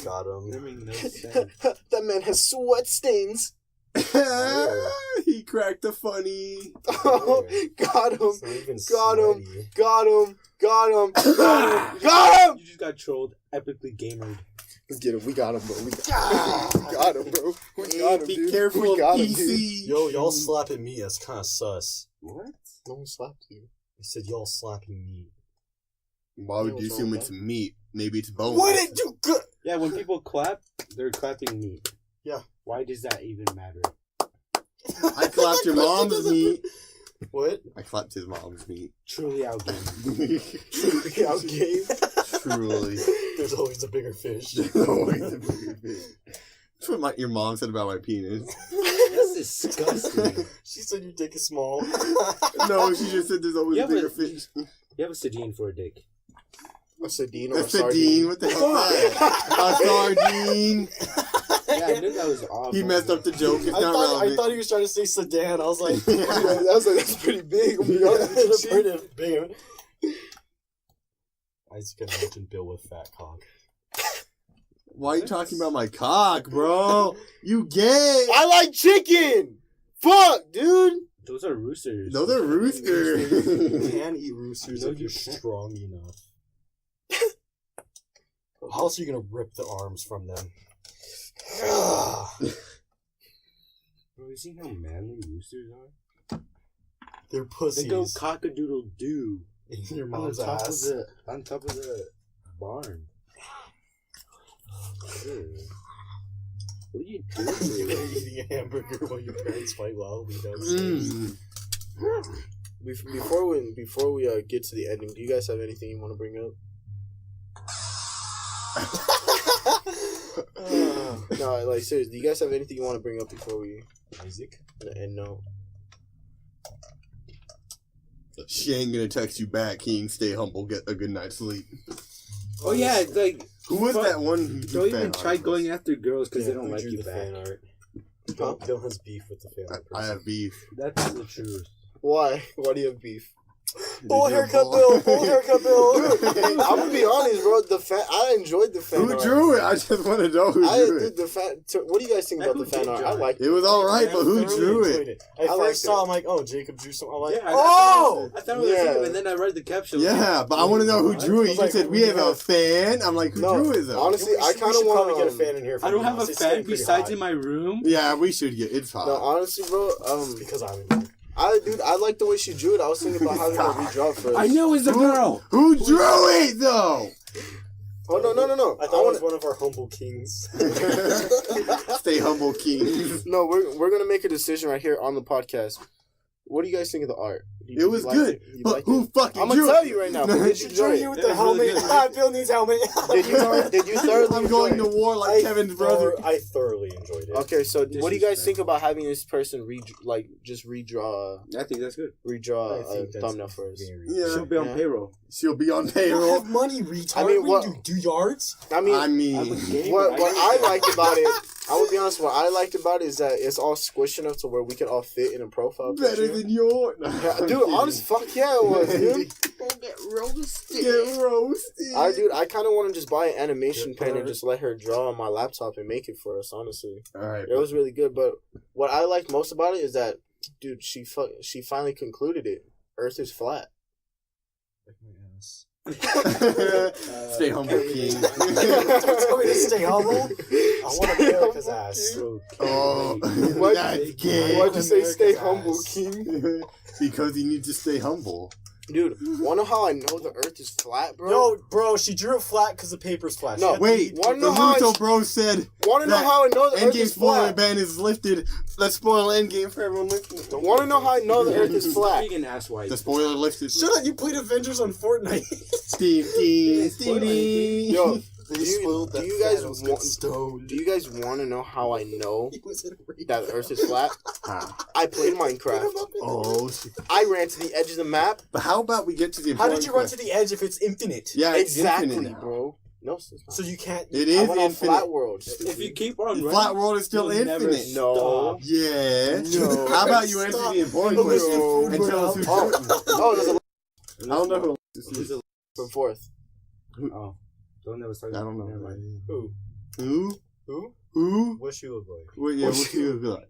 Got him. That makes no sense. That man has sweat stains. He cracked a funny. Oh, got him. It's not even Got him. sweaty. Got him. Got him. Got him. Got him. You just got trolled, epically gamered. Get him. We got him, bro. We got him, bro. We got him, Be dude. careful We of got him, dude. PC. Yo, y'all slapping me. That's kind of sus. What? No one slapped you. I said y'all slapping me. Why would Yeah, you what's assume wrong it's with meat? Maybe it's bone. What did you good? Yeah, when people clap, they're clapping meat. Yeah. Why does that even matter? I clapped your mom's meat. What? I clapped his mom's meat. Truly outgamed. Truly. There's always a bigger fish. That's what your mom said about my penis. That's disgusting. She said your dick is small. No, she just said there's always Yeah, a bigger but- fish. You have a Sedine for a dick. A sardine or a A sardine? What the hell is that? A sardine? Yeah, I knew that was awful. He messed up the joke. It's I not thought relevant. he was trying to say sedan. I was like, That's pretty big. that's pretty big. I just gonna mention Bill with fat cock. Why are you talking about my cock, bro? You gay. I like chicken. Fuck, dude. Those are roosters. Those are You roosters. can eat roosters No, if you're you can't. strong enough. How else are you gonna rip the arms from them? Bro, you see how manly roosters are? They're They pussies. go cock-a-doodle-doo in your on mom's top ass. on top of the barn. Ew. What are you You're doing? eating a hamburger while your parents fight wildly downstairs. Mm. Before we get to the ending, do you guys have anything you want to bring up? No, like seriously, do you guys have anything you want to bring up before we Isaac? end note? She ain't gonna text you back. He ain't stay humble. Get a good night's sleep. Oh yeah, it's like Who was fuck, that one? don't even try going after girls because they don't Who like drew you the back. fan art? Bill has beef with the fan art I person. have beef. That's the truth. Why? Why do you have beef? Full haircut, Bill! Full haircut, Bill! I'm gonna be honest, bro. I enjoyed the fan Who art. drew it? I just want to know who drew Did it. the fan. What do you guys think about the fan art? I like. It was all right, but who drew it? I I liked first saw it. him like, oh, Jacob drew something. I'm like, Yeah, oh! I thought it was Yeah. him, and then I read the caption. Yeah, but I want to know who drew it. You I was like, said we have a fan. I'm like, who No, drew it though? honestly, I kind of want want to get a fan in here. I don't have a It's fan getting pretty besides hot. in my room. Yeah, we should get. It's hot. No, honestly, bro. Because I'm in here. I like the way she drew it. I was thinking about having her redraw it first. I know it's a girl. Who drew it though? Oh no! I thought it was one of our humble kings. Stay humble, king. No, we're gonna make a decision right here on the podcast. What do you guys think of the art? It was good. You But liked who it? fucking I'm drew gonna tell it? you right now. Did you enjoy it? with the helmet. Bill needs helmet. Did you thoroughly I'm enjoy going it? to war like Kevin's brother. I thoroughly enjoyed it. Okay, so what do you guys think about having this person just redraw I think that's good. a thumbnail for us? Yeah. She'll be on Yeah. payroll. She'll be on I don't payroll. have money, retard. I mean, What what- do you do yards? I mean, I mean, what I liked about it, I will be honest. What I liked about it is that it's all squished enough to where we can all fit in a profile better picture. than yours. Yeah, dude, honest, fuck yeah, it was, dude. Get roasted. I kind of want to just buy an animation pen and just let her draw on my laptop and make it for us. Honestly, All right. it was really good. But what I liked most about it is that, dude, she finally concluded it. Earth is flat. Stay humble, king. Tell me to stay humble. I want America's ass. Oh, What? that's gay. Why'd you say stay America's humble, ass. King? Because you need to stay humble. Dude, wanna know how I know the Earth is flat, bro? No, bro, she drew it flat because the paper's flat. No, She had to Wait, be- wanna the know how Russo bro said Wanna know that how I know the Earth Endgame is spoiler flat? ban is lifted. Let's spoil Endgame for everyone listening. Wanna know how I know the Earth is flat? Big and ass white. The spoiler lifted. Shut up! You played Avengers on Fortnite. Yo, They do spoiled that you guys Thanos want? got stoned. Do you guys want to know how I know He was in a race. that the Earth is flat? I played Minecraft. Oh, shit. I ran to the edge of the map. But how about we get to the How important did you run to question? the edge if it's infinite? Yeah, it's Exactly, infinite now. bro. No, it's not. So you can't. It I is went on infinite. flat world. If you keep on running, Flat world is still you'll never infinite. No. Yes. No. How about you answer Stop. the important Listen, question food and tell us who Oh, drew it? oh, there's a I don't know who this is. from fourth. Oh, don't never start. I don't know. Never mind. Who? Who? Who? Who? What she look like? Well, yeah, what's he look like?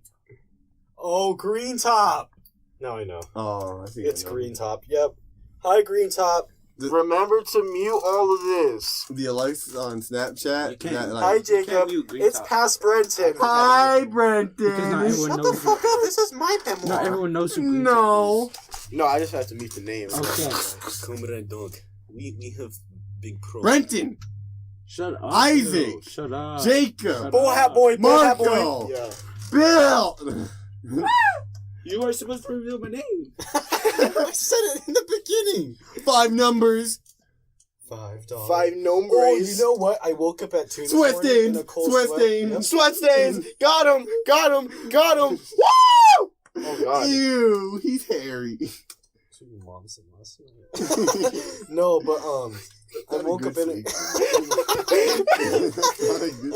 Oh, Green Top. Now I know. Oh, I think It's I know. Green Top. Yep. Hi, Green Top. Remember to mute all of this. The Alexis on Snapchat. You can't- that, Hi, like, Jacob. mute Green It's Top. past Brenton. Hi, Brenton. Because not everyone Shut the knows. fuck up. This is my memoir. Not everyone knows who Green No. Top No, I just have to mute the name. is. Okay. Comrade Dog, we have big pros. Brenton. Shut up. Isaac. Bill. Shut up. Jacob. Bull hat boy. Bull hat boy. Marco. Yeah. Bill. You are supposed to reveal my name. I said it in the beginning. 5 numbers. $5. 5 Oh, numbers. you know what? I woke up at 2 this Sweat morning in stains. a cold Sweat sweat. stains. Yep. Sweat stains. Got him. Got him. Got him. Woo! Oh, God. Ew, he's hairy. Your mom said last night. No, but I woke up in a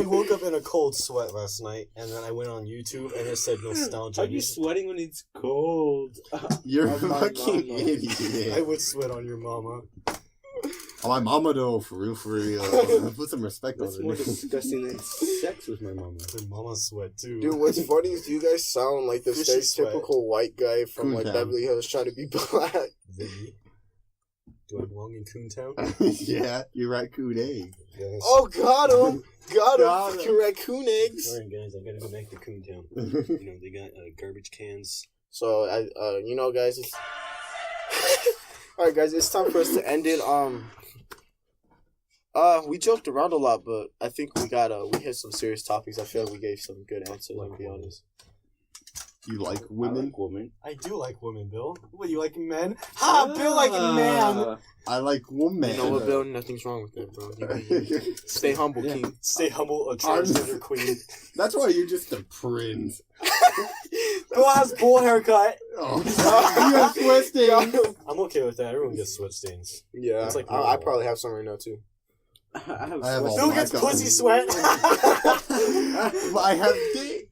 I woke up in a cold sweat last night, and then I went on YouTube, and it said nostalgia. Are you sweating when it's cold? You're a Oh, my fucking mama. I idiot. would sweat on your mama. Oh, my mama though, for real, for real. Put some respect on That's her more name. disgusting than sex with my mama. Your mama sweat too. Dude, what's funny is you guys sound like the Fishy sweat. stereotypical white guy from like Coontown. Beverly Hills trying to be black. Ziggy. Do I belong in Coontown? Yeah, you're raccoon egg. Yes. Oh, got him. Got him. Got him. Fucking raccoon eggs. Alright, guys, I gotta go back to Coontown. You know, they got garbage cans. So, you know, guys, it's... Alright, guys, it's time for us to end it. We joked around a lot, but I think we hit some serious topics. I feel like we gave some good answers, to be honest. You like I women? like women. I do like women, Bill. What, you like men? Ha! Bill like man! I like women. You know what, Bill? Nothing's wrong with that, bro. You stay humble, Yeah. King. Stay humble, a transgender queen. That's why you're just a prince. Bill has bull haircut. Oh, you have sweat stains. I'm okay with that. Everyone gets sweat stains. Yeah, It's like I normal. probably have some right now, too. I have I have sweat. all Bill my gets colors. pussy sweat. I have dick.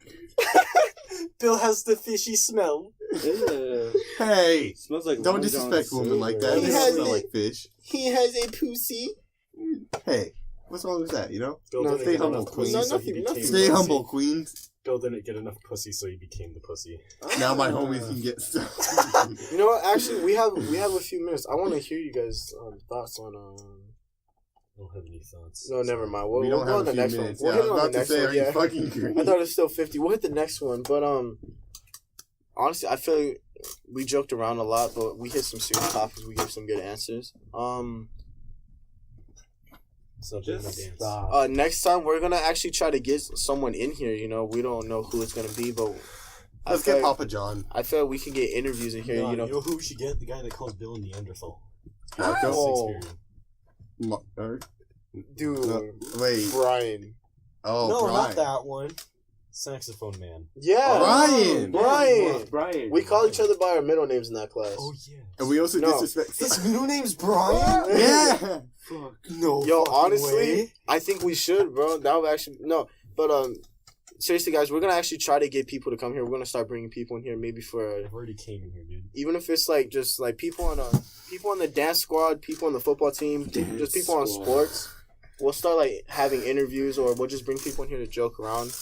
Bill has the fishy smell. Ew. Hey, Smells like don't Long disrespect John women like that. Silver. They He don't has smell it. like fish. He has a pussy. Hey, what's wrong with that, you know? Bill No, didn't stay get humble, enough queen. pussy, so he Nothing- became nothing. Stay the humble, pussy. queens. Bill didn't get enough pussy, so he became the pussy. Now my homies can get stuff. You know what? Actually, we have a few minutes. I want to hear you guys' thoughts on. I don't have any thoughts. No, never mind. We'll We don't go have on a the few next minutes. one. Yeah, We'll hit I it was on about the to next say, one. are you Yeah. fucking green? I thought it was still 50. We'll hit the next one, but honestly, I feel like we joked around a lot, but we hit some serious topics. We gave some good answers. So just Next time we're gonna actually try to get someone in here. You know, we don't know who it's gonna be, but Let's get Papa John. I feel like we can get interviews in here. No, you know, who we should get? The guy that calls Bill Neanderthal. Oh. Dude, Wait. Brian. Oh, no, Brian. not that one. Saxophone man. Yeah, Brian. Brian. We call each other by our middle names in that class. Oh yeah. And we also disrespect. His middle name's Brian. Yeah. No. Yo, fucking honestly, way. I think we should, bro. That would actually no, but seriously, guys, we're gonna actually try to get people to come here. We're gonna start bringing people in here, maybe for I've already came in here, dude. even if it's like just like people on the dance squad, people on the football team, just people on sports. We'll start like having interviews, or we'll just bring people in here to joke around.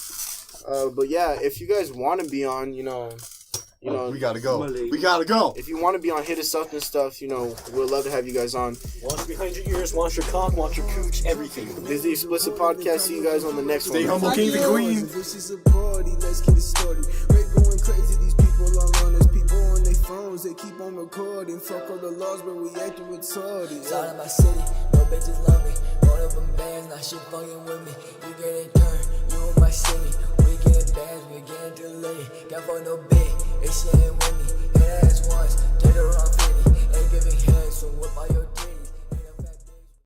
But yeah, if you guys want to be on, you know, we gotta go. We gotta go. if you want to be on, hit us up and stuff. You know, we'd love to have you guys on. Wash behind your ears, wash your cock, wash your cooch, everything. This is the Explicit Podcast. See you guys on the next Stay one. humble, kings and queens. This is a party, let's get it started. We're going crazy, these people are on us. People on their phones, they keep on recording. Fuck all the laws, but we acting retarded. It's all in my city, no bitches love me. One of them bands, not shit fucking with me. You get it turned, you in my city. We getting bands, we getting delayed. Got for no big, they shit ain't with me. Hit ass once, take her on 50. Ain't giving head, so whip out your